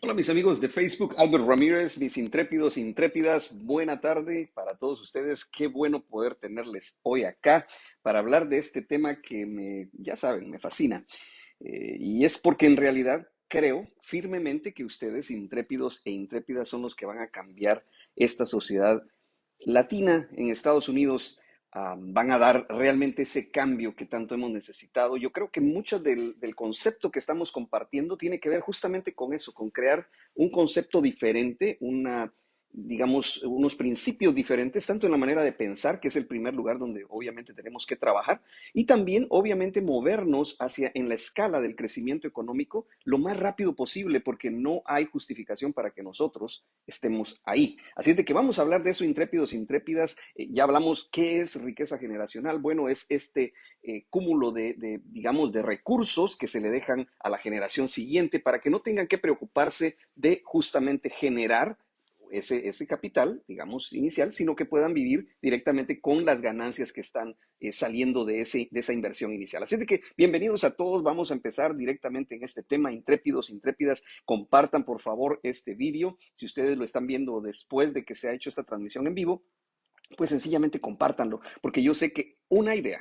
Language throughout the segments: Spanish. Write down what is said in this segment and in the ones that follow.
Hola mis amigos de Facebook, Albert Ramírez, mis intrépidos, intrépidas, buena tarde para todos ustedes. Qué bueno poder tenerles hoy acá para hablar de este tema que ya saben, me fascina. Y es porque en realidad creo firmemente que ustedes, intrépidos e intrépidas, son los que van a cambiar esta sociedad latina en Estados Unidos. Van a dar realmente ese cambio que tanto hemos necesitado. Yo creo que mucho del concepto que estamos compartiendo tiene que ver justamente con eso, con crear un concepto diferente, digamos, unos principios diferentes, tanto en la manera de pensar, que es el primer lugar donde obviamente tenemos que trabajar, y también obviamente movernos hacia en la escala del crecimiento económico lo más rápido posible, porque no hay justificación para que nosotros estemos ahí. Así es de que vamos a hablar de eso, intrépidos, intrépidas. Ya hablamos qué es riqueza generacional. Bueno, es este cúmulo digamos, de recursos que se le dejan a la generación siguiente para que no tengan que preocuparse de justamente generar ese capital, digamos, inicial, sino que puedan vivir directamente con las ganancias que están saliendo de esa inversión inicial. Así de que bienvenidos a todos, vamos a empezar directamente en este tema, intrépidos, intrépidas, compartan por favor este vídeo, si ustedes lo están viendo después de que se ha hecho esta transmisión en vivo, pues sencillamente compártanlo, porque yo sé que una idea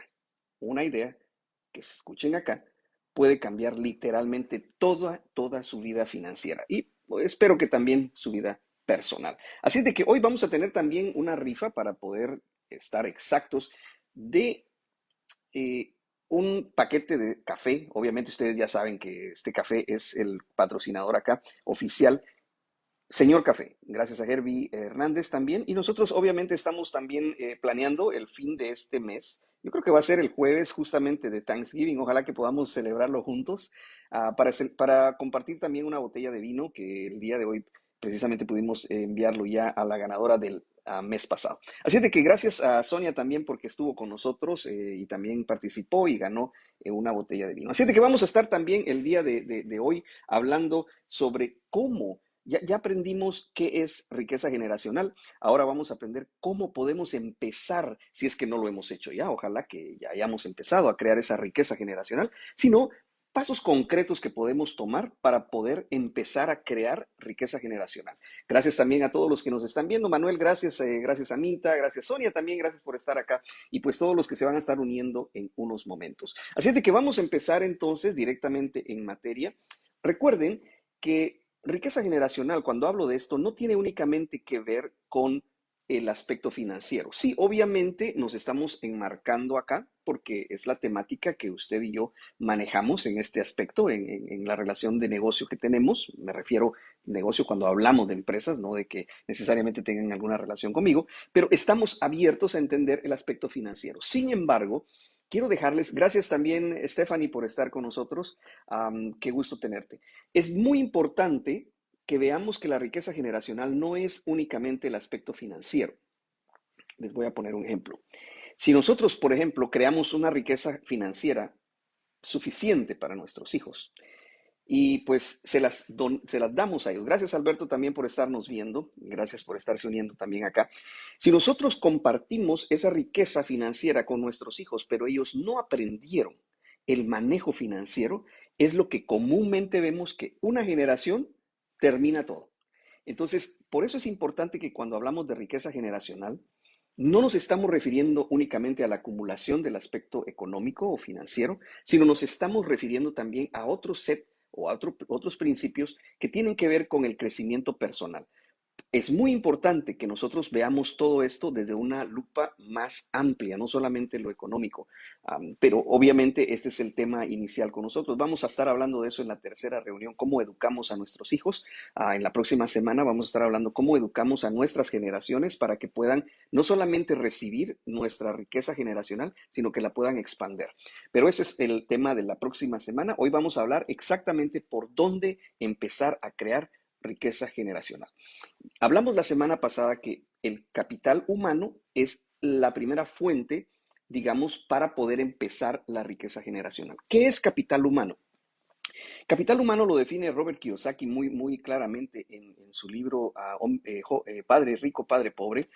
que se escuchen acá, puede cambiar literalmente toda su vida financiera y pues, espero que también su vida personal. Así de que hoy vamos a tener también una rifa para poder estar exactos de eh, un paquete de café. Obviamente ustedes ya saben que este café es el patrocinador acá oficial. Señor Café, gracias a Herbie Hernández también. Y nosotros obviamente estamos también planeando el fin de este mes. Yo creo que va a ser el jueves justamente de Thanksgiving. Ojalá que podamos celebrarlo juntos para compartir también una botella de vino que el día de hoy precisamente pudimos enviarlo ya a la ganadora del mes pasado. Así es de que gracias a Sonia también porque estuvo con nosotros y también participó y ganó una botella de vino. Así es de que vamos a estar también el día de hoy hablando sobre cómo ya aprendimos qué es riqueza generacional. Ahora vamos a aprender cómo podemos empezar, si es que no lo hemos hecho ya. Ojalá que ya hayamos empezado a crear esa riqueza generacional, sino pasos concretos que podemos tomar para poder empezar a crear riqueza generacional. Gracias también a todos los que nos están viendo. Manuel, gracias, gracias Anita, gracias Sonia también, gracias por estar acá y pues todos los que se van a estar uniendo en unos momentos. Así es de que vamos a empezar entonces directamente en materia. Recuerden que riqueza generacional, cuando hablo de esto, no tiene únicamente que ver con el aspecto financiero. Sí, obviamente nos estamos enmarcando acá porque es la temática que usted y yo manejamos en este aspecto, en la relación de negocio que tenemos. Me refiero negocio cuando hablamos de empresas, no de que necesariamente tengan alguna relación conmigo, pero estamos abiertos a entender el aspecto financiero. Sin embargo, quiero dejarles, gracias también Stephanie por estar con nosotros, qué gusto tenerte. Es muy importante que veamos que la riqueza generacional no es únicamente el aspecto financiero. Les voy a poner un ejemplo. Si nosotros, por ejemplo, creamos una riqueza financiera suficiente para nuestros hijos y pues se las damos a ellos. Gracias Alberto también por estarnos viendo, gracias por estarse uniendo también acá. Si nosotros compartimos esa riqueza financiera con nuestros hijos, pero ellos no aprendieron el manejo financiero, es lo que comúnmente vemos que una generación termina todo. Entonces, por eso es importante que cuando hablamos de riqueza generacional, no nos estamos refiriendo únicamente a la acumulación del aspecto económico o financiero, sino nos estamos refiriendo también a otro set o a otros principios que tienen que ver con el crecimiento personal. Es muy importante que nosotros veamos todo esto desde una lupa más amplia, no solamente lo económico. Pero obviamente este es el tema inicial con nosotros. Vamos a estar hablando de eso en la tercera reunión, cómo educamos a nuestros hijos. En la próxima semana vamos a estar hablando cómo educamos a nuestras generaciones para que puedan no solamente recibir nuestra riqueza generacional, sino que la puedan expander. Pero ese es el tema de la próxima semana. Hoy vamos a hablar exactamente por dónde empezar a crear riqueza generacional. Hablamos la semana pasada que el capital humano es la primera fuente, digamos, para poder empezar la riqueza generacional. ¿Qué es capital humano? Capital humano lo define Robert Kiyosaki muy claramente en su libro Padre Rico, Padre Pobre,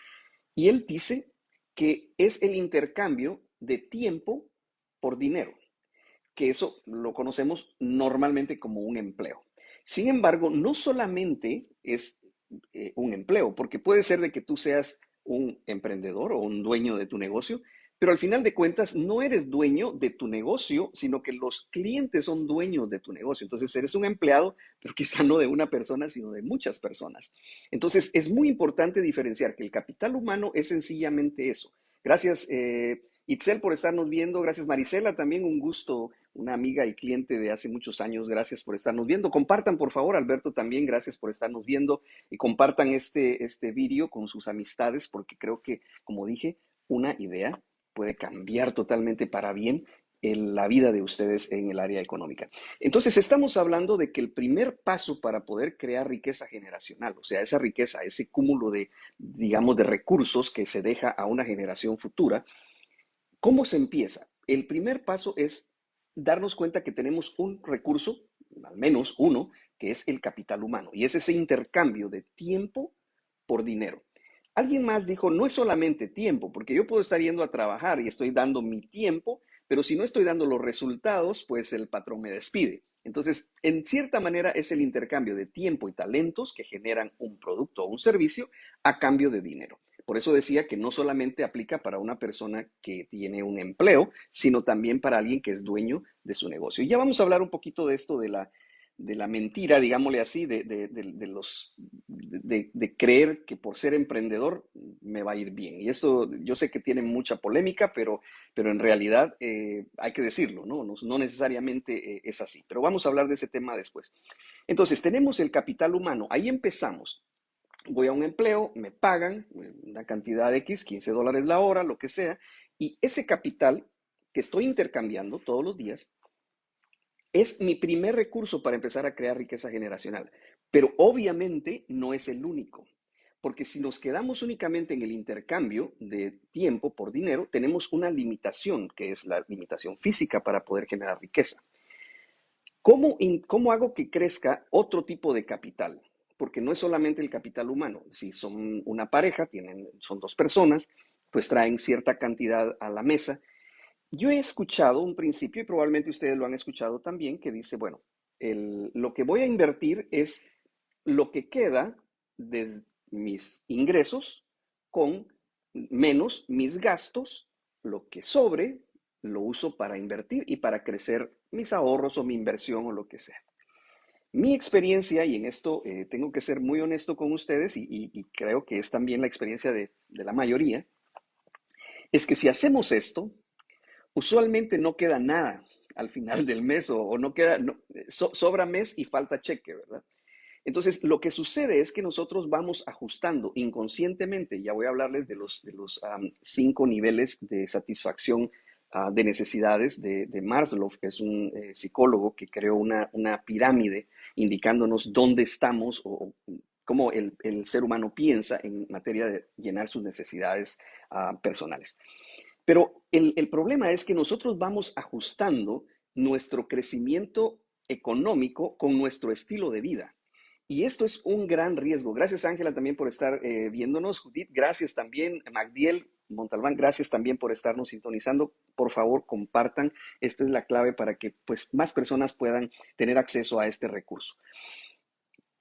y él dice que es el intercambio de tiempo por dinero, que eso lo conocemos normalmente como un empleo. Sin embargo, no solamente es un empleo, porque puede ser de que tú seas un emprendedor o un dueño de tu negocio, pero al final de cuentas no eres dueño de tu negocio, sino que los clientes son dueños de tu negocio. Entonces eres un empleado, pero quizá no de una persona, sino de muchas personas. Entonces es muy importante diferenciar que el capital humano es sencillamente eso. Gracias, Itzel, por estarnos viendo. Gracias, Marisela, también un gusto, una amiga y cliente de hace muchos años. Gracias por estarnos viendo. Compartan, por favor, Alberto, también. Gracias por estarnos viendo y compartan este vídeo con sus amistades, porque creo que, como dije, una idea puede cambiar totalmente para bien la vida de ustedes en el área económica. Entonces, estamos hablando de que el primer paso para poder crear riqueza generacional, o sea, esa riqueza, ese cúmulo de, digamos, de recursos que se deja a una generación futura, ¿cómo se empieza? El primer paso es darnos cuenta que tenemos un recurso, al menos uno, que es el capital humano, y es ese intercambio de tiempo por dinero. Alguien más dijo, no es solamente tiempo, porque yo puedo estar yendo a trabajar y estoy dando mi tiempo, pero si no estoy dando los resultados, pues el patrón me despide. Entonces, en cierta manera es el intercambio de tiempo y talentos que generan un producto o un servicio a cambio de dinero. Por eso decía que no solamente aplica para una persona que tiene un empleo, sino también para alguien que es dueño de su negocio. Y ya vamos a hablar un poquito de esto de la mentira, digámosle así, de creer que por ser emprendedor me va a ir bien. Y esto yo sé que tiene mucha polémica, pero en realidad hay que decirlo, ¿no? No necesariamente es así. Pero vamos a hablar de ese tema después. Entonces, tenemos el capital humano. Ahí empezamos. Voy a un empleo, me pagan una cantidad X, $15 la hora, lo que sea, y ese capital que estoy intercambiando todos los días es mi primer recurso para empezar a crear riqueza generacional. Pero obviamente no es el único, porque si nos quedamos únicamente en el intercambio de tiempo por dinero, tenemos una limitación, que es la limitación física para poder generar riqueza. ¿Cómo hago que crezca otro tipo de capital? Porque no es solamente el capital humano. Si son una pareja, son dos personas, pues traen cierta cantidad a la mesa. Yo he escuchado un principio, y probablemente ustedes lo han escuchado también, que dice, bueno, lo que voy a invertir es lo que queda de mis ingresos con menos mis gastos, lo que sobre lo uso para invertir y para crecer mis ahorros o mi inversión o lo que sea. Mi experiencia, y en esto tengo que ser muy honesto con ustedes, y creo que es también la experiencia de la mayoría, es que si hacemos esto, usualmente no queda nada al final del mes o no queda, sobra mes y falta cheque, ¿verdad? Entonces, lo que sucede es que nosotros vamos ajustando inconscientemente, ya voy a hablarles de los 5 niveles de satisfacción de necesidades de Maslow, que es un psicólogo que creó una pirámide indicándonos dónde estamos o cómo el ser humano piensa en materia de llenar sus necesidades personales. Pero el problema es que nosotros vamos ajustando nuestro crecimiento económico con nuestro estilo de vida. Y esto es un gran riesgo. Gracias, Ángela, también por estar viéndonos. Judith, gracias también. Magdiel Montalbán, gracias también por estarnos sintonizando. Por favor, compartan. Esta es la clave para que pues, más personas puedan tener acceso a este recurso.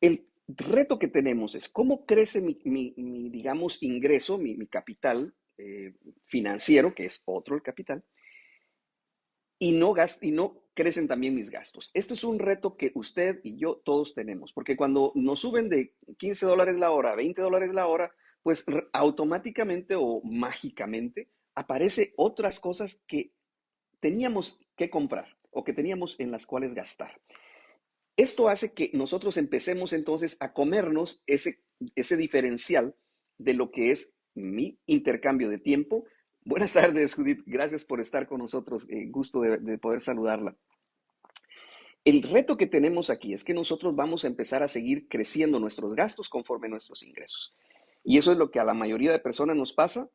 El reto que tenemos es cómo crece digamos, ingreso, mi capital financiero, que es otro el capital, y no crecen también mis gastos. Esto es un reto que usted y yo todos tenemos, porque cuando nos suben de $15 la hora a $20 la hora, pues automáticamente o mágicamente aparece otras cosas que teníamos que comprar o que teníamos en las cuales gastar. Esto hace que nosotros empecemos entonces a comernos ese diferencial de lo que es mi intercambio de tiempo. Buenas tardes, Judith. Gracias por estar con nosotros. Gusto de poder saludarla. El reto que tenemos aquí es que nosotros vamos a empezar a seguir creciendo nuestros gastos conforme nuestros ingresos. Y eso es lo que a la mayoría de personas nos pasa.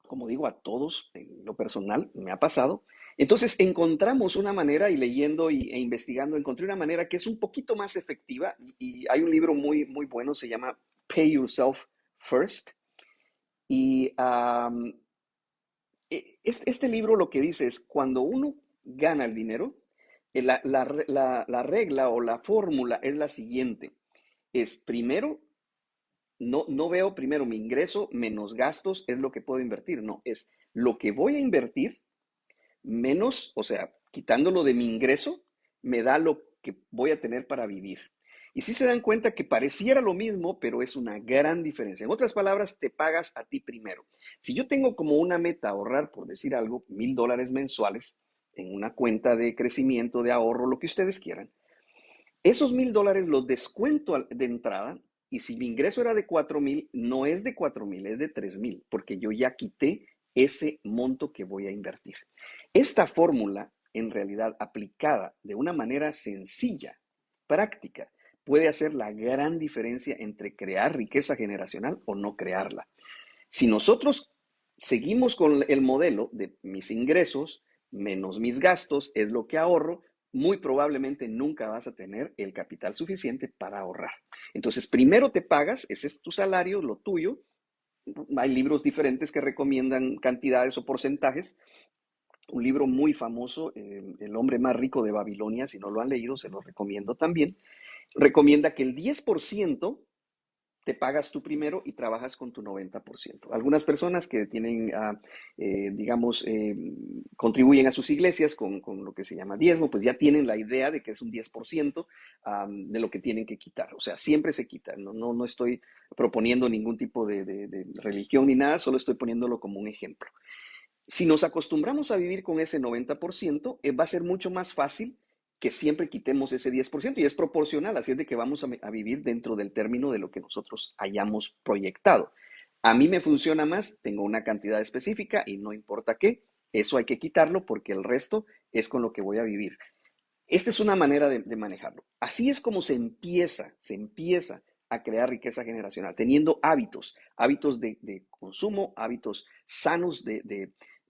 Como digo, a todos en lo personal me ha pasado. Entonces encontramos una manera y leyendo e investigando, encontré una manera que es un poquito más efectiva y hay un libro muy, muy bueno, se llama Pay Yourself First. Y este libro lo que dice es, cuando uno gana el dinero, La regla o la fórmula es la siguiente. Es primero, no veo primero mi ingreso menos gastos es lo que puedo invertir. No, es lo que voy a invertir menos, o sea, quitándolo de mi ingreso, me da lo que voy a tener para vivir. Y si se dan cuenta que pareciera lo mismo, pero es una gran diferencia. En otras palabras, te pagas a ti primero. Si yo tengo como una meta ahorrar, por decir algo, $1,000 mensuales en una cuenta de crecimiento, de ahorro, lo que ustedes quieran, esos $1,000 los descuento de entrada y si mi ingreso era de 4,000, no es de 4,000, es de 3,000, porque yo ya quité ese monto que voy a invertir. Esta fórmula, en realidad aplicada de una manera sencilla, práctica, puede hacer la gran diferencia entre crear riqueza generacional o no crearla. Si nosotros seguimos con el modelo de mis ingresos menos mis gastos es lo que ahorro, muy probablemente nunca vas a tener el capital suficiente para ahorrar. Entonces, primero te pagas, ese es tu salario, lo tuyo. Hay libros diferentes que recomiendan cantidades o porcentajes. Un libro muy famoso, El hombre más rico de Babilonia, si no lo han leído, se lo recomiendo también. Recomienda que el 10% te pagas tú primero y trabajas con tu 90%. Algunas personas que tienen, digamos, contribuyen a sus iglesias con lo que se llama diezmo, pues ya tienen la idea de que es un 10% de lo que tienen que quitar. O sea, siempre se quita. No estoy proponiendo ningún tipo de religión ni nada, solo estoy poniéndolo como un ejemplo. Si nos acostumbramos a vivir con ese 90%, va a ser mucho más fácil que siempre quitemos ese 10% y es proporcional, así es de que vamos a vivir dentro del término de lo que nosotros hayamos proyectado. A mí me funciona más, tengo una cantidad específica y no importa qué, eso hay que quitarlo porque el resto es con lo que voy a vivir. Esta es una manera de manejarlo. Así es como se empieza a crear riqueza generacional, teniendo hábitos de consumo, hábitos sanos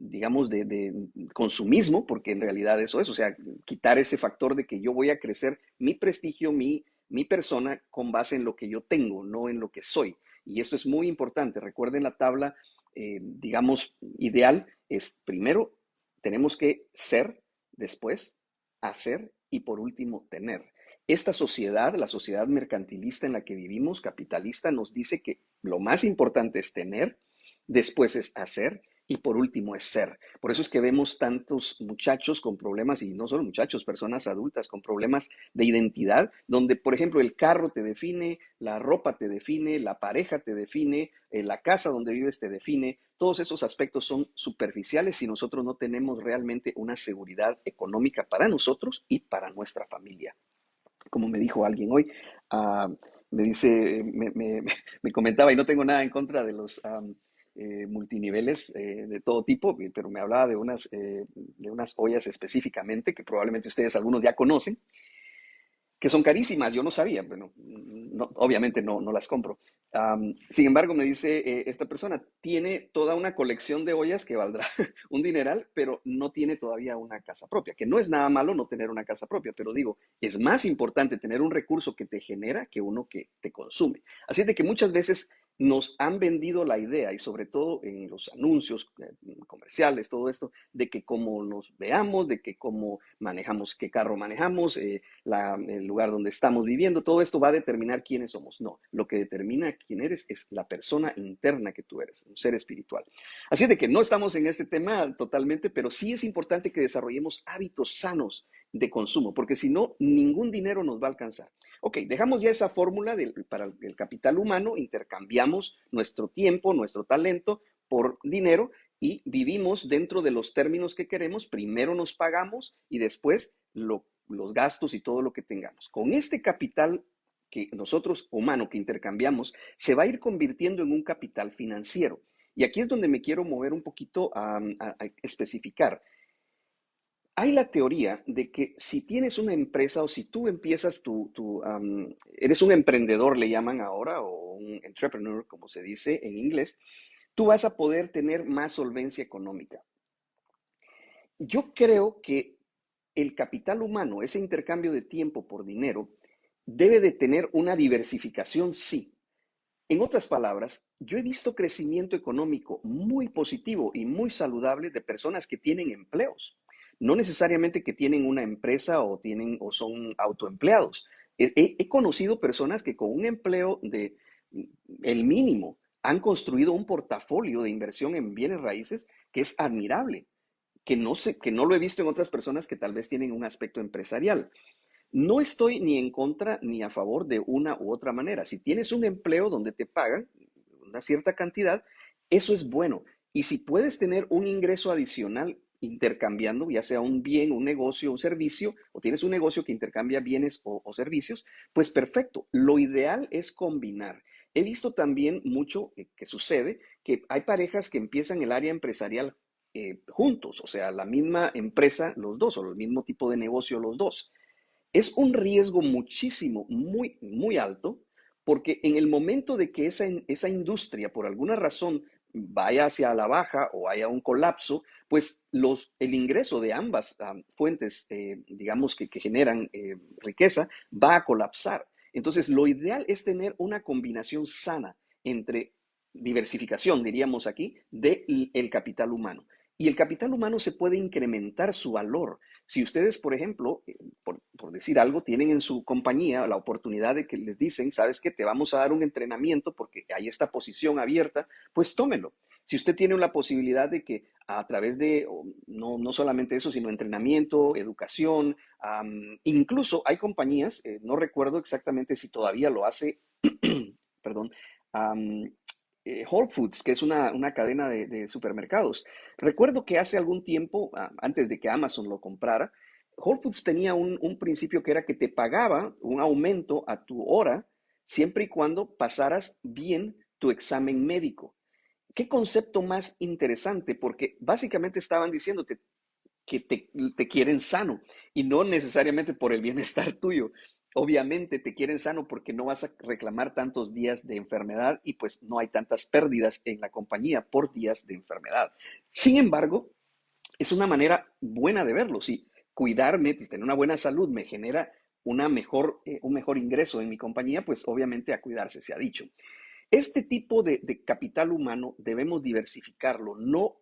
digamos, de consumismo, porque en realidad eso es, o sea, quitar ese factor de que yo voy a crecer mi prestigio, mi persona con base en lo que yo tengo, no en lo que soy. Y esto es muy importante. Recuerden la tabla, digamos, ideal es primero tenemos que ser, después hacer y por último tener. Esta sociedad, la sociedad mercantilista en la que vivimos, capitalista, nos dice que lo más importante es tener, después es hacer y por último es ser. Por eso es que vemos tantos muchachos con problemas, y no solo muchachos, personas adultas con problemas de identidad, donde, por ejemplo, el carro te define, la ropa te define, la pareja te define, la casa donde vives te define. Todos esos aspectos son superficiales si nosotros no tenemos realmente una seguridad económica para nosotros y para nuestra familia. Como me dijo alguien hoy, uh, me dice, me comentaba, y no tengo nada en contra de los multiniveles de todo tipo, pero me hablaba de unas ollas específicamente que probablemente ustedes algunos ya conocen, que son carísimas, yo no sabía, bueno, obviamente no las compro. Sin embargo, me dice esta persona, tiene toda una colección de ollas que valdrá un dineral, pero no tiene todavía una casa propia, que no es nada malo no tener una casa propia, pero digo, es más importante tener un recurso que te genera que uno que te consume. Así es de que muchas veces nos han vendido la idea, y sobre todo en los anuncios comerciales, todo esto, de que como nos veamos, de que cómo manejamos, qué carro manejamos, el lugar donde estamos viviendo, todo esto va a determinar quiénes somos. No, lo que determina quién eres es la persona interna que tú eres, un ser espiritual. Así es de que no estamos en este tema totalmente, pero sí es importante que desarrollemos hábitos sanos de consumo, porque si no, ningún dinero nos va a alcanzar. Ok, dejamos ya esa fórmula para el capital humano, intercambiamos nuestro tiempo, nuestro talento por dinero y vivimos dentro de los términos que queremos. Primero nos pagamos y después los gastos y todo lo que tengamos. Con este capital que nosotros, humano, que intercambiamos, se va a ir convirtiendo en un capital financiero. Y aquí es donde me quiero mover un poquito a especificar. Hay la teoría de que si tienes una empresa o si tú empiezas eres un emprendedor, le llaman ahora, o un entrepreneur, como se dice en inglés, tú vas a poder tener más solvencia económica. Yo creo que el capital humano, ese intercambio de tiempo por dinero, debe de tener una diversificación, sí. En otras palabras, yo he visto crecimiento económico muy positivo y muy saludable de personas que tienen empleos. no necesariamente que tienen una empresa o son autoempleados. He conocido personas que con un empleo de el mínimo han construido un portafolio de inversión en bienes raíces que es admirable, que no lo he visto en otras personas que tal vez tienen un aspecto empresarial. No estoy ni en contra ni a favor de una u otra manera. Si tienes un empleo donde te pagan una cierta cantidad, eso es bueno. Y si puedes tener un ingreso adicional intercambiando, ya sea un bien, un negocio, un servicio, o tienes un negocio que intercambia bienes o servicios, pues perfecto. Lo ideal es combinar. He visto también mucho que sucede que hay parejas que empiezan el área empresarial juntos, o sea, la misma empresa los dos, o el mismo tipo de negocio los dos. Es un riesgo muchísimo, muy, muy alto, porque en el momento de que esa industria, por alguna razón, vaya hacia la baja o haya un colapso, pues el ingreso de ambas fuentes, digamos, que generan riqueza, va a colapsar. Entonces, lo ideal es tener una combinación sana entre diversificación, diríamos aquí, del capital humano. Y el capital humano se puede incrementar su valor. Si ustedes, por ejemplo, por decir algo, tienen en su compañía la oportunidad de que les dicen, sabes que te vamos a dar un entrenamiento porque hay esta posición abierta, pues tómelo. Si usted tiene la posibilidad de que a través de, no solamente eso, sino entrenamiento, educación, incluso hay compañías, no recuerdo exactamente si todavía lo hace, perdón, um, Whole Foods, que es una cadena de supermercados. Recuerdo que hace algún tiempo, antes de que Amazon lo comprara, Whole Foods tenía un principio que era que te pagaba un aumento a tu hora siempre y cuando pasaras bien tu examen médico. Qué concepto más interesante, porque básicamente estaban diciéndote que te quieren sano y no necesariamente por el bienestar tuyo. Obviamente te quieren sano porque no vas a reclamar tantos días de enfermedad y pues no hay tantas pérdidas en la compañía por días de enfermedad. Sin embargo, es una manera buena de verlo. Si cuidarme, tener una buena salud me genera un mejor ingreso en mi compañía, pues obviamente a cuidarse se ha dicho. Este tipo de capital humano debemos diversificarlo, no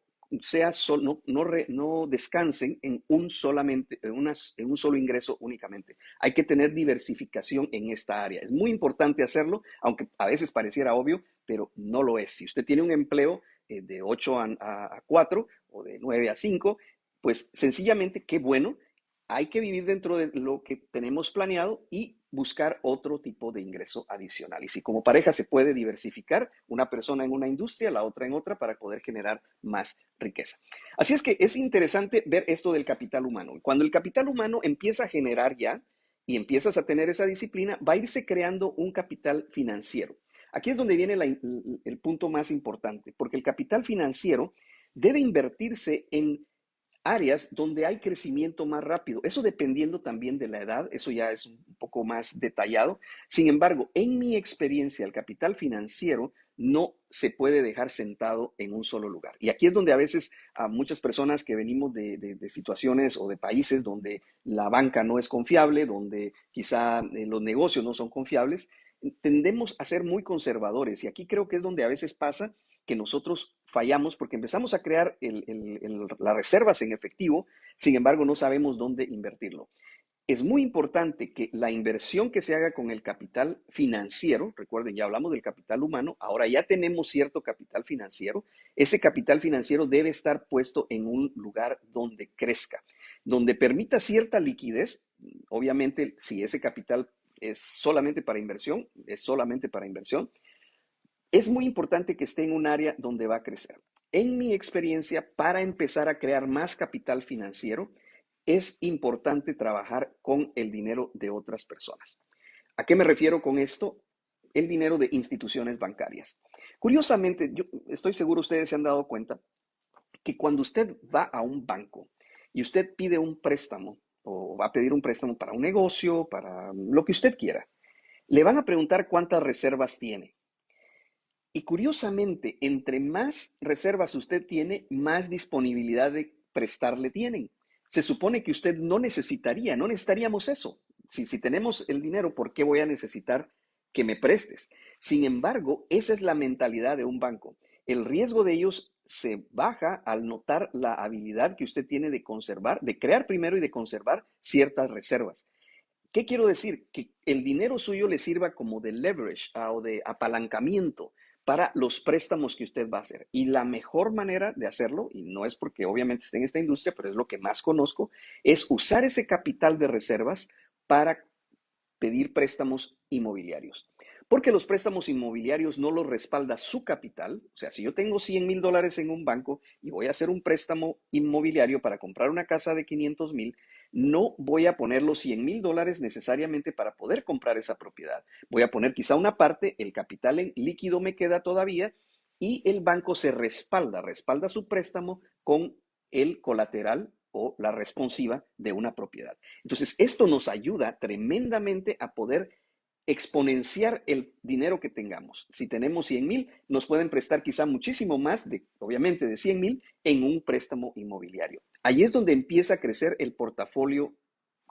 descansen en un solo ingreso únicamente. Hay que tener diversificación en esta área. Es muy importante hacerlo, aunque a veces pareciera obvio, pero no lo es. Si usted tiene un empleo de 8 a 4 o de 9 a 5, pues sencillamente qué bueno, hay que vivir dentro de lo que tenemos planeado y buscar otro tipo de ingreso adicional. Y si como pareja se puede diversificar, una persona en una industria, la otra en otra, para poder generar más riqueza. Así es que es interesante ver esto del capital humano. Cuando el capital humano empieza a generar ya y empiezas a tener esa disciplina, va a irse creando un capital financiero. Aquí es donde viene el punto más importante, porque el capital financiero debe invertirse en áreas donde hay crecimiento más rápido. Eso dependiendo también de la edad, eso ya es un poco más detallado. Sin embargo, en mi experiencia, el capital financiero no se puede dejar sentado en un solo lugar. Y aquí es donde a veces a muchas personas que venimos de situaciones o de países donde la banca no es confiable, donde quizá los negocios no son confiables, tendemos a ser muy conservadores. Y aquí creo que es donde a veces pasa que nosotros fallamos porque empezamos a crear las reservas en efectivo, sin embargo no sabemos dónde invertirlo. Es muy importante que la inversión que se haga con el capital financiero, recuerden, ya hablamos del capital humano, ahora ya tenemos cierto capital financiero, ese capital financiero debe estar puesto en un lugar donde crezca, donde permita cierta liquidez. Obviamente, si ese capital es solamente para inversión, es solamente para inversión, es muy importante que esté en un área donde va a crecer. En mi experiencia, para empezar a crear más capital financiero, es importante trabajar con el dinero de otras personas. ¿A qué me refiero con esto? El dinero de instituciones bancarias. Curiosamente, yo estoy seguro ustedes se han dado cuenta que cuando usted va a un banco y usted pide un préstamo o va a pedir un préstamo para un negocio, para lo que usted quiera, le van a preguntar cuántas reservas tiene. Y curiosamente, entre más reservas usted tiene, más disponibilidad de prestarle tienen. Se supone que usted no necesitaríamos eso. Si tenemos el dinero, ¿por qué voy a necesitar que me prestes? Sin embargo, esa es la mentalidad de un banco. El riesgo de ellos se baja al notar la habilidad que usted tiene de conservar, de crear primero y de conservar ciertas reservas. ¿Qué quiero decir? Que el dinero suyo le sirva como de leverage o de apalancamiento para los préstamos que usted va a hacer. Y la mejor manera de hacerlo, y no es porque obviamente esté en esta industria, pero es lo que más conozco, es usar ese capital de reservas para pedir préstamos inmobiliarios. Porque los préstamos inmobiliarios no los respalda su capital. O sea, si yo tengo $100,000 en un banco y voy a hacer un préstamo inmobiliario para comprar una casa de 500,000, no voy a poner los $100,000 necesariamente para poder comprar esa propiedad. Voy a poner quizá una parte, el capital en líquido me queda todavía y el banco se respalda su préstamo con el colateral o la responsiva de una propiedad. Entonces, esto nos ayuda tremendamente a poder exponenciar el dinero que tengamos. Si tenemos 100,000, nos pueden prestar quizá muchísimo más, obviamente de 100,000, en un préstamo inmobiliario. Ahí es donde empieza a crecer el portafolio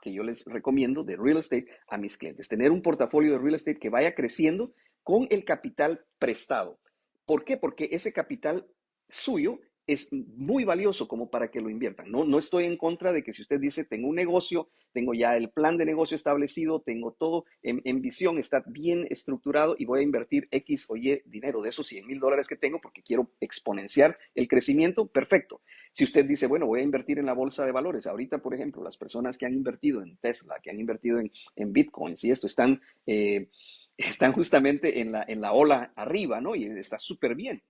que yo les recomiendo de real estate a mis clientes. Tener un portafolio de real estate que vaya creciendo con el capital prestado. ¿Por qué? Porque ese capital suyo es muy valioso como para que lo inviertan. No, no estoy en contra de que si usted dice, tengo un negocio, tengo ya el plan de negocio establecido, tengo todo en visión, está bien estructurado y voy a invertir X o Y dinero de esos $100,000 que tengo porque quiero exponenciar el crecimiento, perfecto. Si usted dice, bueno, voy a invertir en la bolsa de valores, ahorita, por ejemplo, las personas que han invertido en Tesla, que han invertido en Bitcoins y esto están justamente en la ola arriba, ¿no? Y está súper bien.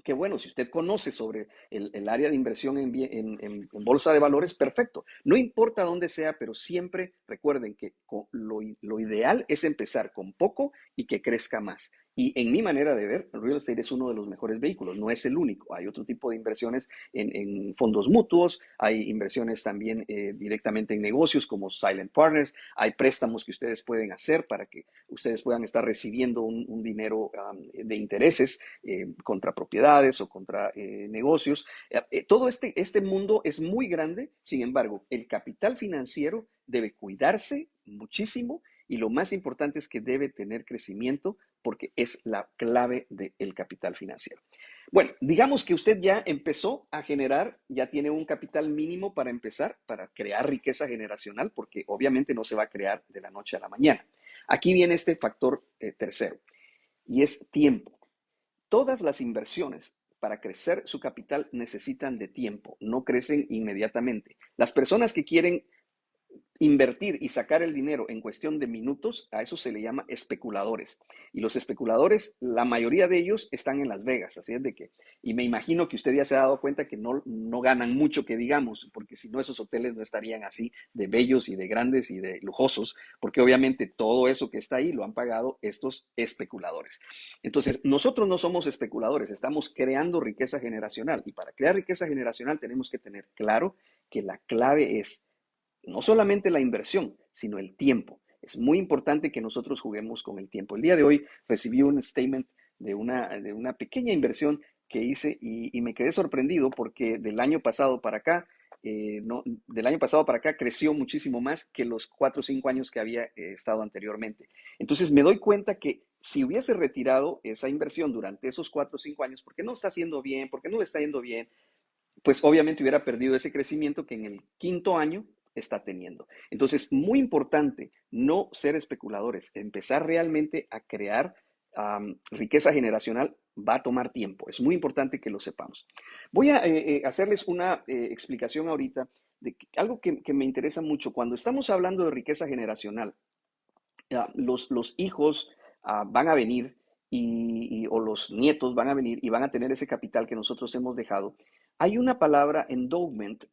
Qué bueno, si usted conoce sobre el área de inversión en bolsa de valores, perfecto. No importa dónde sea, pero siempre recuerden que lo ideal es empezar con poco y que crezca más. Y en mi manera de ver, el real estate es uno de los mejores vehículos, no es el único. Hay otro tipo de inversiones en fondos mutuos, hay inversiones también directamente en negocios como Silent Partners, hay préstamos que ustedes pueden hacer para que ustedes puedan estar recibiendo un dinero de intereses contra propiedades o contra negocios. Todo este mundo es muy grande, sin embargo, el capital financiero debe cuidarse muchísimo y lo más importante es que debe tener crecimiento porque es la clave del capital financiero. Bueno, digamos que usted ya empezó a generar, ya tiene un capital mínimo para empezar, para crear riqueza generacional, porque obviamente no se va a crear de la noche a la mañana. Aquí viene este factor tercero y es tiempo. Todas las inversiones para crecer su capital necesitan de tiempo, no crecen inmediatamente. Las personas que quieren invertir y sacar el dinero en cuestión de minutos, a eso se le llama especuladores. Y los especuladores, la mayoría de ellos están en Las Vegas, así es de que, y me imagino que usted ya se ha dado cuenta que no ganan mucho que digamos, porque si no esos hoteles no estarían así de bellos y de grandes y de lujosos, porque obviamente todo eso que está ahí lo han pagado estos especuladores. Entonces, nosotros no somos especuladores, estamos creando riqueza generacional y para crear riqueza generacional tenemos que tener claro que la clave es no solamente la inversión, sino el tiempo. Es muy importante que nosotros juguemos con el tiempo. El día de hoy recibí un statement de una pequeña inversión que hice y me quedé sorprendido porque del año pasado para acá creció muchísimo más que los 4 o 5 años que había estado anteriormente. Entonces me doy cuenta que si hubiese retirado esa inversión durante esos 4 o 5 años, porque no está haciendo bien, porque no le está yendo bien, pues obviamente hubiera perdido ese crecimiento que en el quinto año está teniendo. Entonces, muy importante no ser especuladores, empezar realmente a crear riqueza generacional va a tomar tiempo. Es muy importante que lo sepamos. Voy a hacerles una explicación ahorita de algo que me interesa mucho. Cuando estamos hablando de riqueza generacional, los hijos van a venir o los nietos van a venir y van a tener ese capital que nosotros hemos dejado. Hay una palabra, endowment,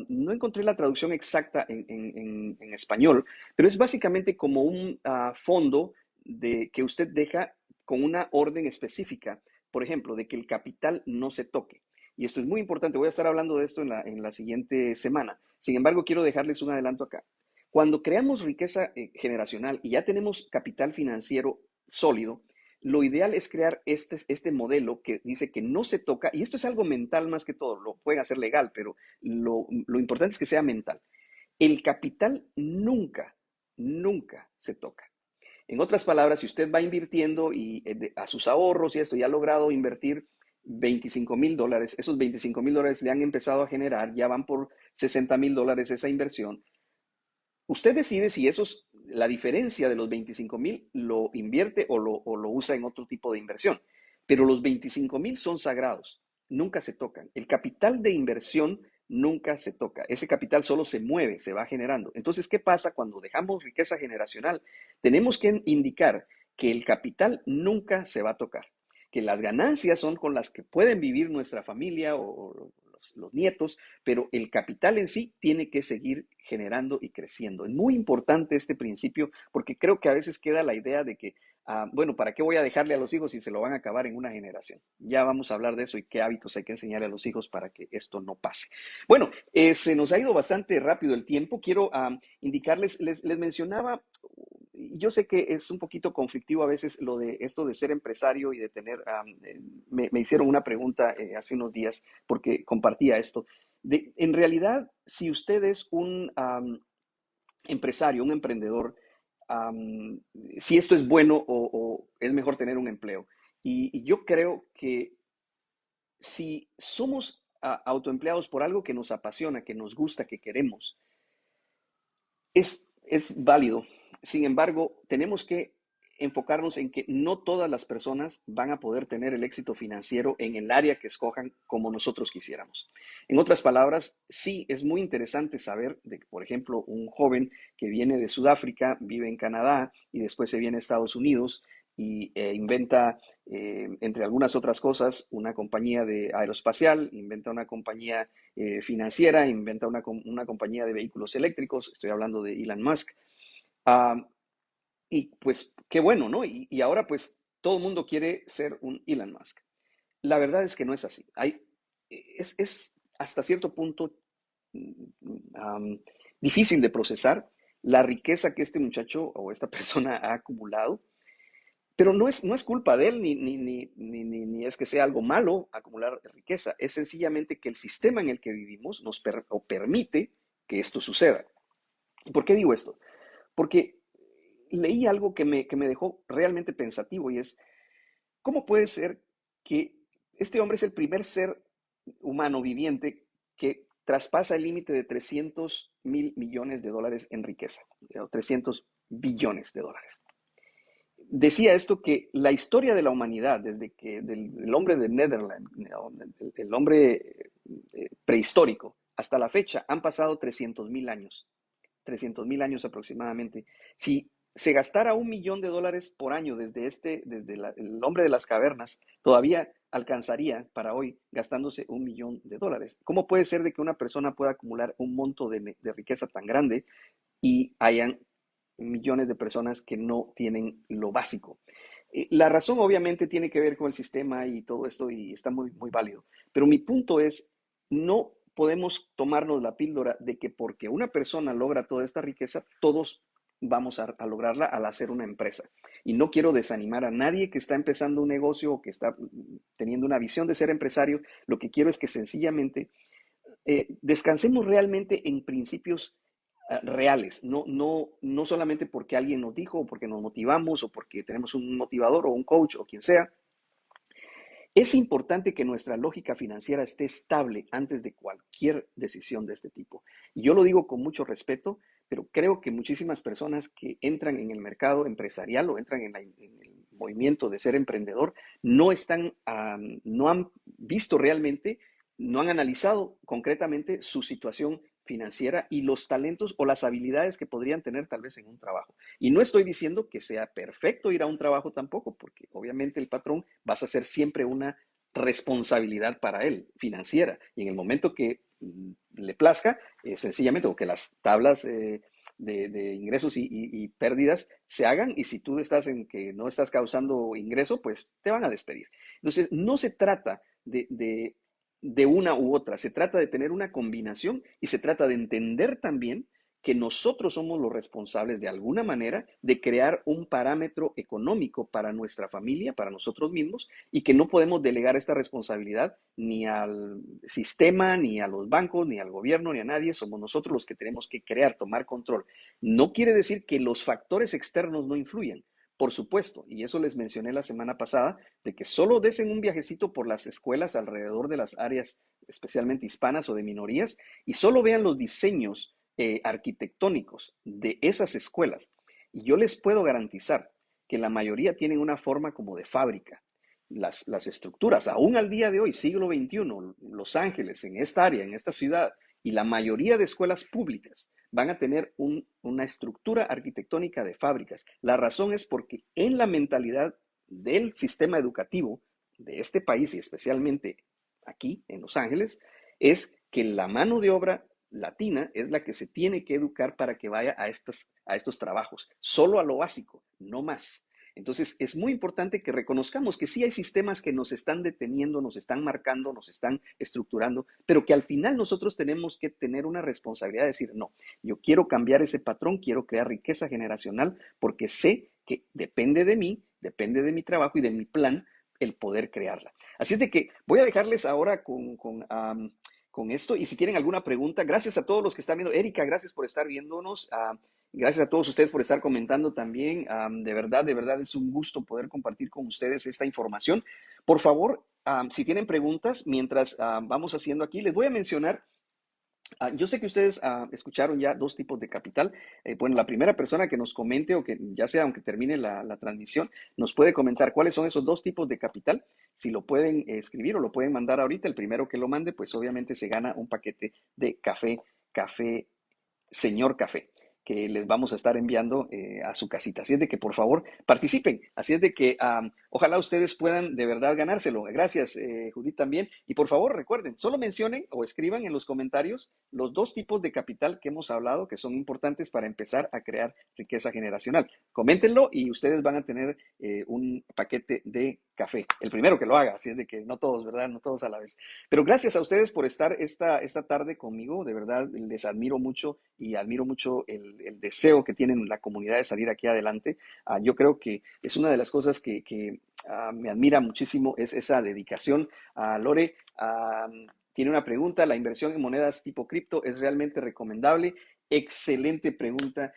no encontré la traducción exacta en español, pero es básicamente como un fondo que usted deja con una orden específica, por ejemplo, de que el capital no se toque. Y esto es muy importante, voy a estar hablando de esto en la siguiente semana. Sin embargo, quiero dejarles un adelanto acá. Cuando creamos riqueza generacional y ya tenemos capital financiero sólido, lo ideal es crear este modelo que dice que no se toca, y esto es algo mental más que todo, lo pueden hacer legal, pero lo importante es que sea mental. El capital nunca, nunca se toca. En otras palabras, si usted va invirtiendo a sus ahorros y esto, ya ha logrado invertir $25,000. Esos $25,000 le han empezado a generar, ya van por $60,000 esa inversión. Usted decide si la diferencia de los 25,000 lo invierte o lo usa en otro tipo de inversión. Pero los 25,000 son sagrados, nunca se tocan. El capital de inversión nunca se toca. Ese capital solo se mueve, se va generando. Entonces, ¿qué pasa cuando dejamos riqueza generacional? Tenemos que indicar que el capital nunca se va a tocar, que las ganancias son con las que pueden vivir nuestra familia o los nietos, pero el capital en sí tiene que seguir generando y creciendo. Es muy importante este principio porque creo que a veces queda la idea de que, bueno, ¿para qué voy a dejarle a los hijos si se lo van a acabar en una generación? Ya vamos a hablar de eso y qué hábitos hay que enseñarle a los hijos para que esto no pase. Bueno, se nos ha ido bastante rápido el tiempo. Quiero indicarles, les mencionaba, yo sé que es un poquito conflictivo a veces lo de esto de ser empresario y de tener, me hicieron una pregunta hace unos días porque compartía esto. En realidad, si usted es un empresario, un emprendedor, um, si esto es bueno o es mejor tener un empleo. Y yo creo que si somos autoempleados por algo que nos apasiona, que nos gusta, que queremos, es válido. Sin embargo, tenemos que enfocarnos en que no todas las personas van a poder tener el éxito financiero en el área que escojan como nosotros quisiéramos. En otras palabras, sí es muy interesante saber de que, por ejemplo, un joven que viene de Sudáfrica, vive en Canadá y después se viene a Estados Unidos y inventa, entre algunas otras cosas, una compañía de aeroespacial, inventa una compañía financiera, inventa una compañía de vehículos eléctricos, estoy hablando de Elon Musk. Uh, y pues qué bueno, ¿no? Y ahora pues todo el mundo quiere ser un Elon Musk. La verdad es que no es así. Es hasta cierto punto um, difícil de procesar la riqueza que este muchacho o esta persona ha acumulado, pero no es culpa de él, ni es que sea algo malo acumular riqueza. Es sencillamente que el sistema en el que vivimos o permite que esto suceda. ¿Y por qué digo esto? Porque leí algo que me dejó realmente pensativo y es, ¿cómo puede ser que este hombre es el primer ser humano viviente que traspasa el límite de $300,000 millones en riqueza, o 300 billones de dólares? Decía esto que la historia de la humanidad, desde que del hombre de Netherlands, el hombre prehistórico, hasta la fecha, han pasado 300,000 años. 300,000 años aproximadamente. Si se gastara $1 millón por año desde el hombre de las cavernas, todavía alcanzaría para hoy gastándose $1 millón. ¿Cómo puede ser de que una persona pueda acumular un monto de riqueza tan grande y hayan millones de personas que no tienen lo básico? La razón obviamente tiene que ver con el sistema y todo esto y está muy, muy válido. Pero mi punto es, no podemos tomarnos la píldora de que porque una persona logra toda esta riqueza, todos vamos a lograrla al hacer una empresa. Y no quiero desanimar a nadie que está empezando un negocio o que está teniendo una visión de ser empresario. Lo que quiero es que sencillamente descansemos realmente en principios reales, no solamente porque alguien nos dijo, o porque nos motivamos, o porque tenemos un motivador o un coach o quien sea. Es importante que nuestra lógica financiera esté estable antes de cualquier decisión de este tipo. Y yo lo digo con mucho respeto, pero creo que muchísimas personas que entran en el mercado empresarial o entran en el movimiento de ser emprendedor no han visto realmente, no han analizado concretamente su situación financiera y los talentos o las habilidades que podrían tener tal vez en un trabajo. Y no estoy diciendo que sea perfecto ir a un trabajo tampoco, porque obviamente el patrón vas a ser siempre una responsabilidad para él, financiera. Y en el momento que le plazca, sencillamente, o que las tablas de ingresos y pérdidas se hagan, y si tú estás en que no estás causando ingreso, pues te van a despedir. Entonces, no se trata de una u otra, se trata de tener una combinación y se trata de entender también que nosotros somos los responsables de alguna manera de crear un parámetro económico para nuestra familia, para nosotros mismos, y que no podemos delegar esta responsabilidad ni al sistema, ni a los bancos, ni al gobierno, ni a nadie. Somos nosotros los que tenemos que crear, tomar control. No quiere decir que los factores externos no influyan, Por supuesto, y eso les mencioné la semana pasada, de que solo desen un viajecito por las escuelas alrededor de las áreas, especialmente hispanas o de minorías, y solo vean los diseños arquitectónicos de esas escuelas. Y yo les puedo garantizar que la mayoría tienen una forma como de fábrica. Las estructuras, aún al día de hoy, siglo XXI, Los Ángeles, en esta área, en esta ciudad, y la mayoría de escuelas públicas van a tener una estructura arquitectónica de fábricas. La razón es porque en la mentalidad del sistema educativo de este país y especialmente aquí en Los Ángeles, es que la mano de obra latina es la que se tiene que educar para que vaya a estos trabajos, solo a lo básico, no más. Entonces, es muy importante que reconozcamos que sí hay sistemas que nos están deteniendo, nos están marcando, nos están estructurando, pero que al final nosotros tenemos que tener una responsabilidad de decir, no, yo quiero cambiar ese patrón, quiero crear riqueza generacional, porque sé que depende de mí, depende de mi trabajo y de mi plan el poder crearla. Así es de que voy a dejarles ahora con esto. Y si tienen alguna pregunta, gracias a todos los que están viendo. Erika, gracias por estar viéndonos. Gracias a todos ustedes por estar comentando también. De verdad es un gusto poder compartir con ustedes esta información. Por favor, si tienen preguntas, mientras vamos haciendo aquí, les voy a mencionar. Yo sé que ustedes escucharon ya dos tipos de capital. Bueno, la primera persona que nos comente o que ya sea, aunque termine la transmisión, nos puede comentar cuáles son esos dos tipos de capital. Si lo pueden escribir o lo pueden mandar ahorita, el primero que lo mande, pues obviamente se gana un paquete de café Señor Café, que les vamos a estar enviando a su casita. Así es de que por favor participen. Así es de que ojalá ustedes puedan de verdad ganárselo. Gracias, Judith, también. Y por favor recuerden, solo mencionen o escriban en los comentarios los dos tipos de capital que hemos hablado que son importantes para empezar a crear riqueza generacional. Coméntenlo y ustedes van a tener un paquete de café. El primero que lo haga, así es de que no todos, ¿verdad? No todos a la vez. Pero gracias a ustedes por estar esta tarde conmigo. De verdad, les admiro mucho y admiro mucho el deseo que tienen la comunidad de salir aquí adelante. Yo creo que es una de las cosas que me admira muchísimo, es esa dedicación. Lore tiene una pregunta. ¿La inversión en monedas tipo cripto es realmente recomendable? Excelente pregunta.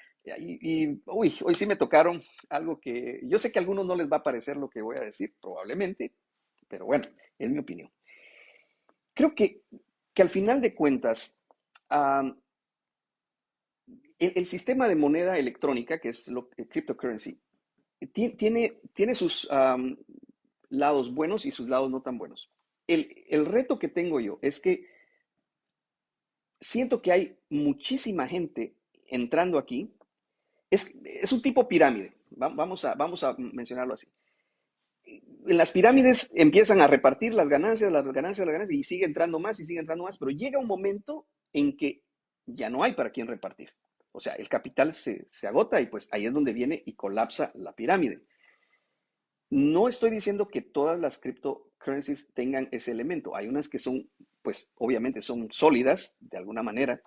Uy, hoy sí me tocaron algo que yo sé que a algunos no les va a parecer lo que voy a decir, probablemente, pero bueno, es mi opinión. Creo que al final de cuentas, um, el sistema de moneda electrónica, que es el cryptocurrency, tiene sus lados buenos y sus lados no tan buenos. El reto que tengo yo es que siento que hay muchísima gente entrando aquí. Es un tipo pirámide, vamos a mencionarlo así. En las pirámides empiezan a repartir las ganancias, y sigue entrando más y sigue entrando más, pero llega un momento en que ya no hay para quién repartir. O sea, el capital se agota y pues ahí es donde viene y colapsa la pirámide. No estoy diciendo que todas las cryptocurrencies tengan ese elemento. Hay unas que son, pues obviamente son sólidas de alguna manera,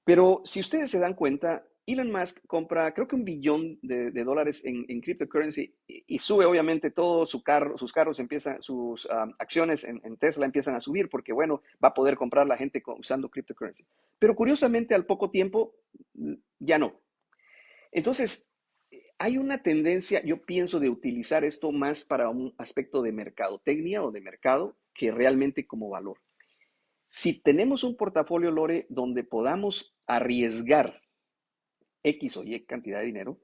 pero si ustedes se dan cuenta, Elon Musk compra creo que $1 billón de dólares en cryptocurrency y sube obviamente todo sus carros empiezan, sus acciones en Tesla empiezan a subir porque bueno, va a poder comprar la gente usando cryptocurrency. Pero curiosamente al poco tiempo ya no. Entonces, hay una tendencia, yo pienso, de utilizar esto más para un aspecto de mercadotecnia o de mercado que realmente como valor. Si tenemos un portafolio, Lore, donde podamos arriesgar X o Y cantidad de dinero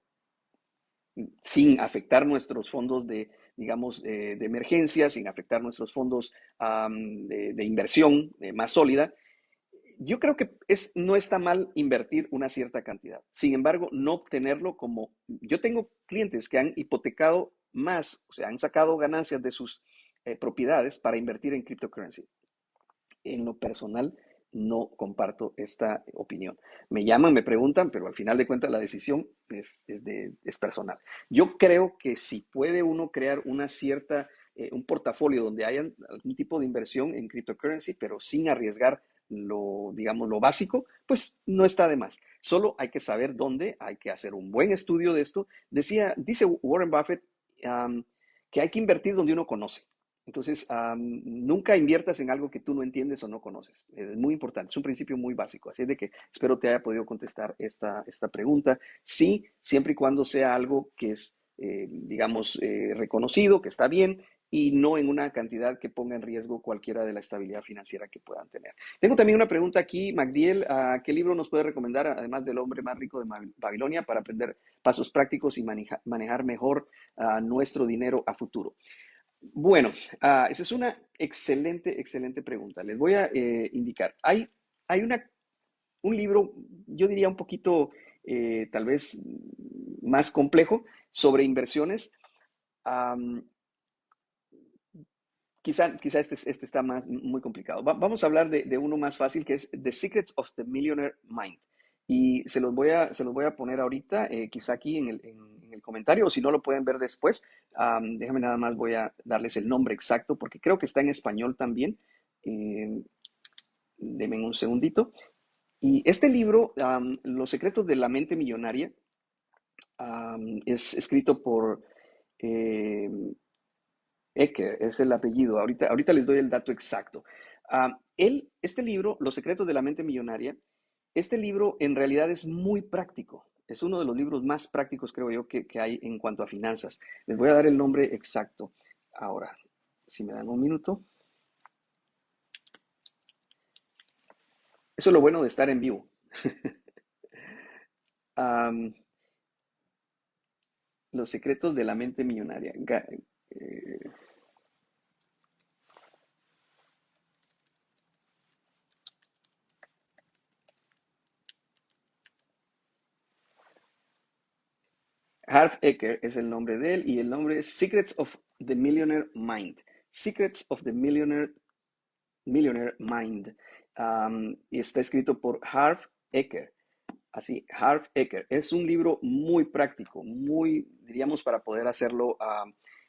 sin afectar nuestros fondos digamos, de emergencia, sin afectar nuestros fondos de inversión más sólida, yo creo que no está mal invertir una cierta cantidad. Sin embargo, no obtenerlo como... Yo tengo clientes que han hipotecado más, o sea, han sacado ganancias de sus propiedades para invertir en cryptocurrency. En lo personal, no comparto esta opinión. Me llaman, me preguntan, pero al final de cuentas la decisión es personal. Yo creo que si puede uno crear un portafolio donde haya algún tipo de inversión en cryptocurrency, pero sin arriesgar digamos, lo básico, pues no está de más. Solo hay que saber dónde, hay que hacer un buen estudio de esto. Dice Warren Buffett que hay que invertir donde uno conoce. Entonces, nunca inviertas en algo que tú no entiendes o no conoces. Es muy importante, es un principio muy básico. Así es de que espero te haya podido contestar esta pregunta. Sí, siempre y cuando sea algo que es digamos, reconocido, que está bien, y no en una cantidad que ponga en riesgo cualquiera de la estabilidad financiera que puedan tener. Tengo también una pregunta aquí, Magdiel, ¿qué libro nos puede recomendar, además del hombre más rico de Babilonia, para aprender pasos prácticos y manejar mejor nuestro dinero a futuro? Bueno, esa es una excelente, excelente pregunta. Les voy a indicar. Hay un libro, yo diría un poquito, tal vez más complejo, sobre inversiones. Am, quizá este está muy complicado. Vamos a hablar de uno más fácil que es The Secrets of the Millionaire Mind. Y se los voy a poner ahorita, quizá aquí en el comentario, o si no lo pueden ver después. Déjame nada más, voy a darles el nombre exacto, porque creo que está en español también. Eh, Denme un segundito. Y este libro, Los secretos de la mente millonaria, es escrito por eh, Ecker, es el apellido. Ahorita les doy el dato exacto. Este libro, Los secretos de la mente millonaria, este libro en realidad es muy práctico. Es uno de los libros más prácticos, creo yo, que hay en cuanto a finanzas. Les voy a dar el nombre exacto. Ahora, si me dan un minuto. Eso es lo bueno de estar en vivo. Am, Los secretos de la mente millonaria. Eh, Harv Eker es el nombre de él y el nombre es Secrets of the Millionaire Mind. Secrets of the Millionaire Mind. Y está escrito por Harv Eker. Así, Harv Eker. Es un libro muy práctico, muy, diríamos, para poder hacerlo,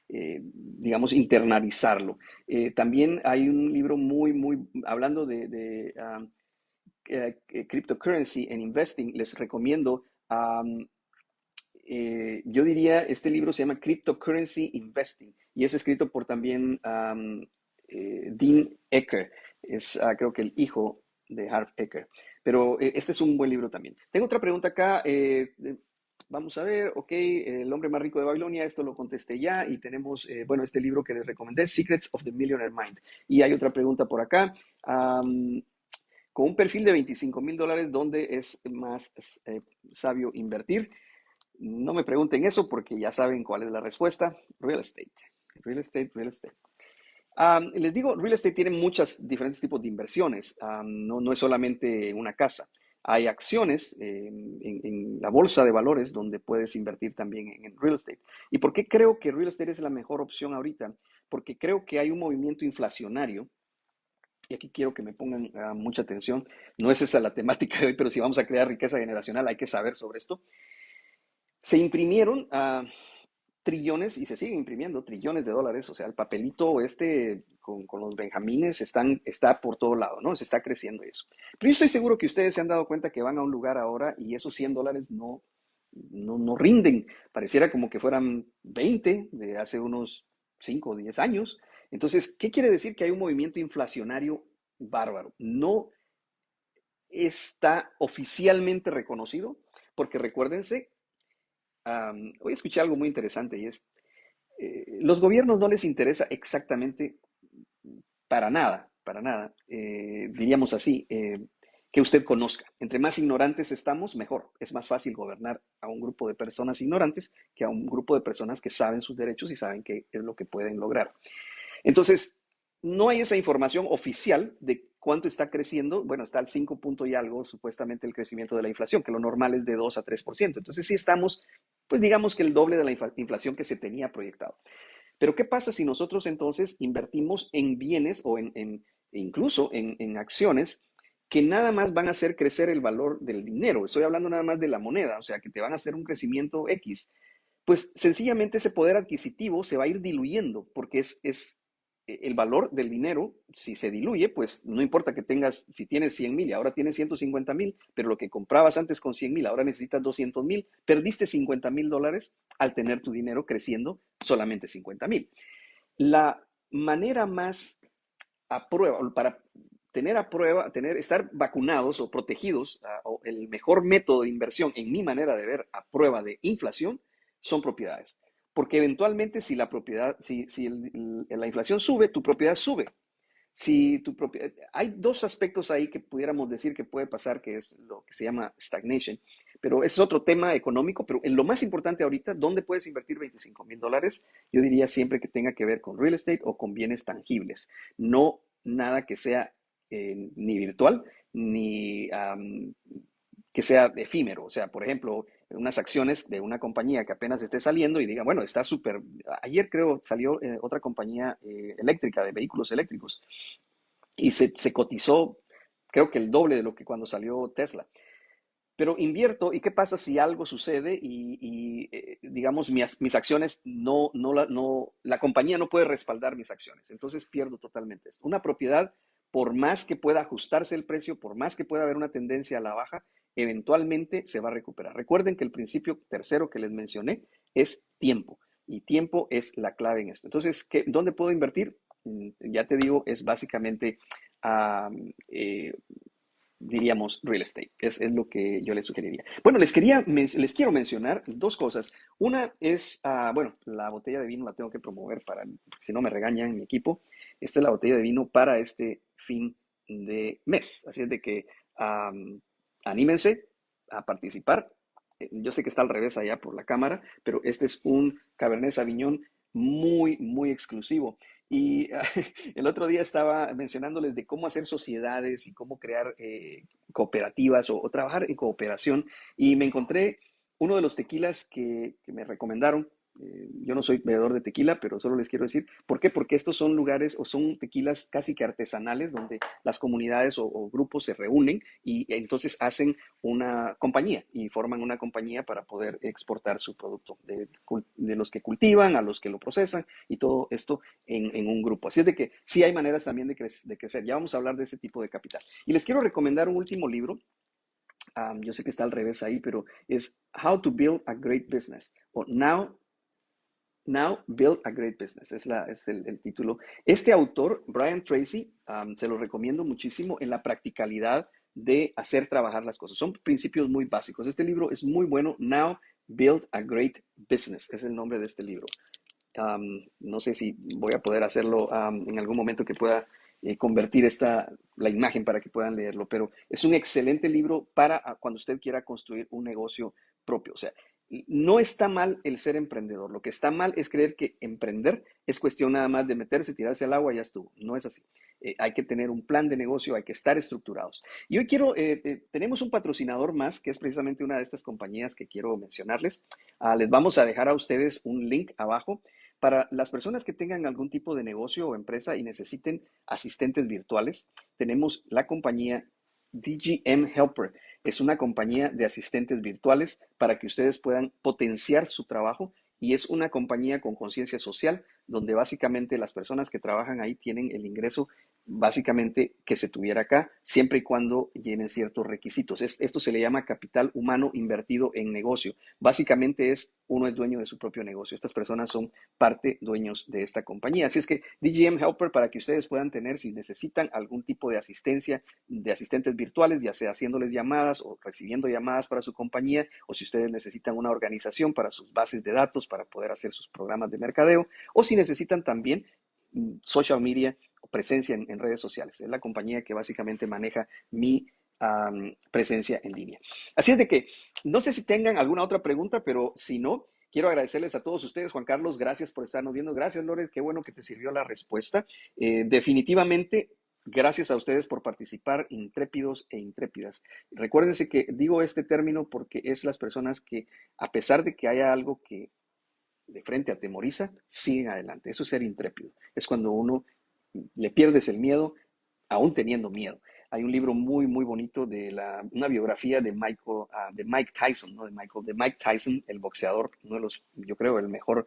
digamos, internalizarlo. También hay un libro hablando de cryptocurrency and investing, les recomiendo. Yo diría, este libro se llama Cryptocurrency Investing y es escrito por también Dean Ecker, es creo que el hijo de Harv Eker, pero este es un buen libro también. Tengo otra pregunta acá, vamos a ver, ok, El hombre más rico de Babilonia, esto lo contesté ya y tenemos, bueno, este libro que les recomendé, Secrets of the Millionaire Mind. Y hay otra pregunta por acá. Con un perfil de $25,000, ¿dónde es más sabio invertir? No me pregunten eso porque ya saben cuál es la respuesta. Real estate. Real estate, real estate. Les digo, real estate tiene muchos diferentes tipos de inversiones. No es solamente una casa. Hay acciones en la bolsa de valores donde puedes invertir también en real estate. ¿Y por qué creo que real estate es la mejor opción ahorita? Porque creo que hay un movimiento inflacionario. Y aquí quiero que me pongan mucha atención. No es esa la temática de hoy, pero si vamos a crear riqueza generacional hay que saber sobre esto. Se imprimieron trillones y se siguen imprimiendo trillones de dólares, o sea, el papelito con los benjamines está por todo lado, ¿no? Se está creciendo eso. Pero yo estoy seguro que ustedes se han dado cuenta que van a un lugar ahora y esos $100 no rinden. Pareciera como que fueran 20 de hace unos 5 o 10 años. Entonces, ¿qué quiere decir? Que hay un movimiento inflacionario bárbaro. No está oficialmente reconocido, porque recuérdense, hoy escuché algo muy interesante y es, los gobiernos no les interesa exactamente para nada, diríamos así, que usted conozca. Entre más ignorantes estamos, mejor. Es más fácil gobernar a un grupo de personas ignorantes que a un grupo de personas que saben sus derechos y saben qué es lo que pueden lograr. Entonces, no hay esa información oficial de cuánto está creciendo. Bueno, está al 5 punto y algo, supuestamente, el crecimiento de la inflación, que lo normal es de 2 a 3%. Entonces, sí estamos, pues digamos que el doble de la inflación que se tenía proyectado. Pero ¿qué pasa si nosotros entonces invertimos en bienes o incluso en acciones que nada más van a hacer crecer el valor del dinero? Estoy hablando nada más de la moneda, o sea, que te van a hacer un crecimiento X. Pues sencillamente ese poder adquisitivo se va a ir diluyendo porque es el valor del dinero, si se diluye, pues no importa que tengas, si tienes 100,000 y ahora tienes 150,000, pero lo que comprabas antes con 100,000, ahora necesitas 200,000, perdiste $50,000 al tener tu dinero creciendo solamente 50,000. La manera más a prueba, para tener a prueba, estar vacunados o protegidos, o el mejor método de inversión, en mi manera de ver, a prueba de inflación, son propiedades. porque eventualmente si la propiedad, si la inflación sube, tu propiedad sube. Si tu propiedad, hay dos aspectos ahí que pudiéramos decir que puede pasar, que es lo que se llama stagnation, pero ese es otro tema económico, pero en lo más importante ahorita, ¿dónde puedes invertir $25,000? Yo diría siempre que tenga que ver con real estate o con bienes tangibles, no nada que sea ni virtual, ni que sea efímero. O sea, por ejemplo, unas acciones de una compañía que apenas esté saliendo y diga, bueno, está súper. Ayer creo salió otra compañía eléctrica, de vehículos eléctricos, y se cotizó, creo que el doble de lo que cuando salió Tesla. Pero invierto, ¿y qué pasa si algo sucede digamos, mis acciones la compañía no puede respaldar mis acciones? Entonces pierdo totalmente esto. Una propiedad, por más que pueda ajustarse el precio, por más que pueda haber una tendencia a la baja, eventualmente se va a recuperar. Recuerden que el principio tercero que les mencioné es tiempo, y tiempo es la clave en esto. Entonces, ¿dónde puedo invertir? Ya te digo, es básicamente eh, diríamos real estate. Es lo que yo les sugeriría. Bueno, les quiero mencionar dos cosas. Una es, bueno, la botella de vino la tengo que promover si no me regañan mi equipo. Esta es la botella de vino para este fin de mes. Así es de que anímense a participar. Yo sé que está al revés allá por la cámara, pero este es un Cabernet Sauvignon muy, muy exclusivo. Y el otro día estaba mencionándoles de cómo hacer sociedades y cómo crear cooperativas o trabajar en cooperación. Y me encontré uno de los tequilas que me recomendaron. Yo no soy bebedor de tequila, pero solo les quiero decir, ¿por qué? Porque estos son lugares o son tequilas casi que artesanales donde las comunidades o grupos se reúnen y entonces hacen una compañía y forman una compañía para poder exportar su producto, de los que cultivan a los que lo procesan y todo esto en un grupo. Así es de que sí hay maneras también de crecer. Ya vamos a hablar de ese tipo de capital. Y les quiero recomendar un último libro. Yo sé que está al revés ahí, pero es How to Build a Great Business o Now Build a Great Business, es el título. Este autor, Brian Tracy, se lo recomiendo muchísimo en la practicalidad de hacer trabajar las cosas. Son principios muy básicos. Este libro es muy bueno. Now Build a Great Business es el nombre de este libro. No sé si voy a poder hacerlo en algún momento que pueda convertir la imagen para que puedan leerlo, pero es un excelente libro para cuando usted quiera construir un negocio propio. O sea, no está mal el ser emprendedor. Lo que está mal es creer que emprender es cuestión nada más de meterse, tirarse al agua y ya estuvo. No es así. Hay que tener un plan de negocio, hay que estar estructurados. Y hoy tenemos un patrocinador más, que es precisamente una de estas compañías que quiero mencionarles. Les vamos a dejar a ustedes un link abajo para las personas que tengan algún tipo de negocio o empresa y necesiten asistentes virtuales. Tenemos la compañía DGM Helper. Es una compañía de asistentes virtuales para que ustedes puedan potenciar su trabajo, y es una compañía con conciencia social donde básicamente las personas que trabajan ahí tienen el ingreso básicamente que se tuviera acá, siempre y cuando llenen ciertos requisitos. Esto se le llama capital humano invertido en negocio. Básicamente uno es dueño de su propio negocio. Estas personas son parte dueños de esta compañía. Así es que DGM Helper, para que ustedes puedan tener, si necesitan algún tipo de asistencia de asistentes virtuales, ya sea haciéndoles llamadas o recibiendo llamadas para su compañía, o si ustedes necesitan una organización para sus bases de datos, para poder hacer sus programas de mercadeo, o si necesitan también social media o presencia en redes sociales. Es la compañía que básicamente maneja mi presencia en línea. Así es de que no sé si tengan alguna otra pregunta, pero si no, quiero agradecerles a todos ustedes. Juan Carlos, gracias por estarnos viendo. Gracias, Lore, qué bueno que te sirvió la respuesta. Definitivamente, gracias a ustedes por participar, intrépidos e intrépidas. Recuérdense que digo este término porque es las personas que, a pesar de que haya algo que de frente atemoriza, siguen adelante. Eso es ser intrépido. Es cuando uno le pierdes el miedo, aún teniendo miedo. Hay un libro muy, muy bonito una biografía de Mike Tyson, ¿no? De Mike Tyson, el boxeador, uno de los, yo creo, el mejor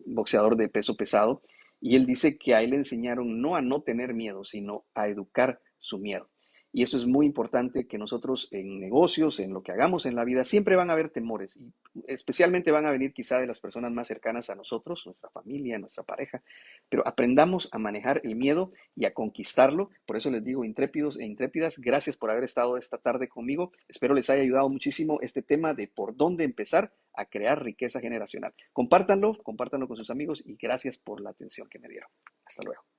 boxeador de peso pesado. Y él dice que a él le enseñaron no a no tener miedo, sino a educar su miedo. Y eso es muy importante que nosotros en negocios, en lo que hagamos en la vida, siempre van a haber temores y especialmente van a venir quizá de las personas más cercanas a nosotros, nuestra familia, nuestra pareja, pero aprendamos a manejar el miedo y a conquistarlo. Por eso les digo, intrépidos e intrépidas, gracias por haber estado esta tarde conmigo. Espero les haya ayudado muchísimo este tema de por dónde empezar a crear riqueza generacional. Compártanlo con sus amigos y gracias por la atención que me dieron. Hasta luego.